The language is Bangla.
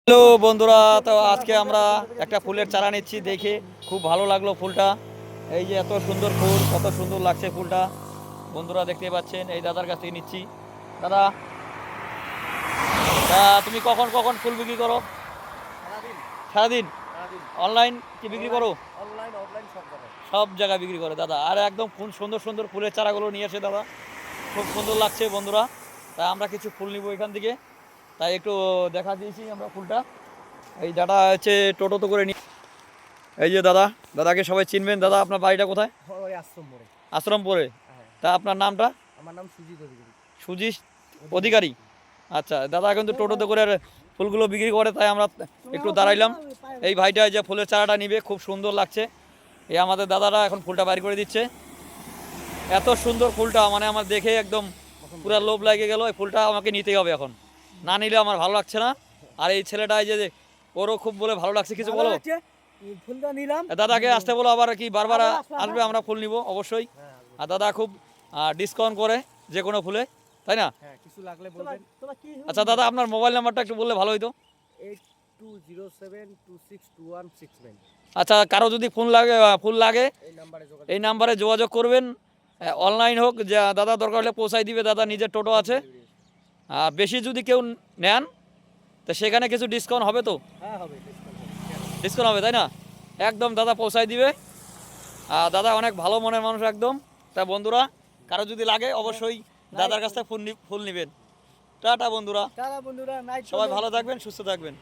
হ্যালো বন্ধুরা, তো আজকে আমরা একটা ফুলের চারা নিচ্ছি। দেখে খুব ভালো লাগলো ফুলটা। এই যে এত সুন্দর ফুল, কত সুন্দর লাগছে ফুলটা। বন্ধুরা দেখতে পাচ্ছেন, এই দাদার কাছ থেকে নিচ্ছি। দাদা, তুমি কখন কখন ফুল বিক্রি করো? সারাদিন সারাদিন? সারাদিন অনলাইন কি বিক্রি করো? অনলাইন অফলাইন সব জায়গায়। সব জায়গায় বিক্রি করে দাদা। আর একদম ফুল সুন্দর সুন্দর ফুলের চারাগুলো নিয়ে এসে দাদা খুব সুন্দর লাগছে বন্ধুরা। তাই আমরা কিছু ফুল নিব এখান থেকে, তাই একটু দেখা দিয়েছি আমরা ফুলটা। এই দাদা হচ্ছে টোটোতে করে নিয়ে, এই যে দাদা, দাদাকে সবাই চিনবেন। দাদা, আপনার বাড়িটা কোথায়? ওই আশ্রম মোড়ে। আশ্রমপুরে? হ্যাঁ, তা আপনার নামটা? আমার নাম সুজিত অধিকারী। সুজিত অধিকারী। আচ্ছা, দাদা কিন্তু টোটোতে করে ফুলগুলো বিক্রি করে, তাই আমরা একটু দাঁড়াইলাম। এই ভাইটা যে ফুলের চারাটা নিবে, খুব সুন্দর লাগছে। এই আমাদের দাদারা এখন ফুলটা বাইর করে দিচ্ছে। এত সুন্দর ফুলটা, মানে আমার দেখে একদম পুরো লোভ লাগে গেল। এই ফুলটা আমাকে নিতেই হবে এখন, না নিলে আমার ভালো লাগছে না। আর এই ছেলেটা এই যে ওরও খুব বলে ভালো লাগছে, কিছু বলো। ফুলটা নিলাম। দাদাকে আসতে বলো, আবার কি বারবার আবার আসবো, আসবে, আমরা ফুল নিব অবশ্যই। হ্যাঁ, আর দাদা খুব ডিসকাউন্ট করে যে কোনো ফুলে, তাই না? হ্যাঁ, কিছু লাগলে বলবেন। আচ্ছা দাদা, আপনার মোবাইল নাম্বারটা একটু বললে ভালো হতো। 8207262169। আচ্ছা, কারো যদি ফুল লাগে এই নাম্বারে যোগাযোগ এই নাম্বারে যোগাযোগ করবেন। অনলাইন হোক, যা দাদা দরকার হলে পৌঁছাই দিবে। দাদা নিজের টোটো আছে। বেশি যদি কেউ নেন, তো সেখানে কিছু ডিসকাউন্ট হবে তো? হ্যাঁ, হবে, ডিসকাউন্ট হবে। ডিসকাউন্ট হবে, তাই না? একদম দাদা পৌঁছাই দিবে। দাদা অনেক ভালো মনের মানুষ একদম। তা বন্ধুরা, কারো যদি লাগে অবশ্যই দাদার কাছ থেকে ফুল নিবেন। টাটা বন্ধুরা, টাটা বন্ধুরা, নাইট সবাই ভালো থাকবেন, সুস্থ থাকবেন।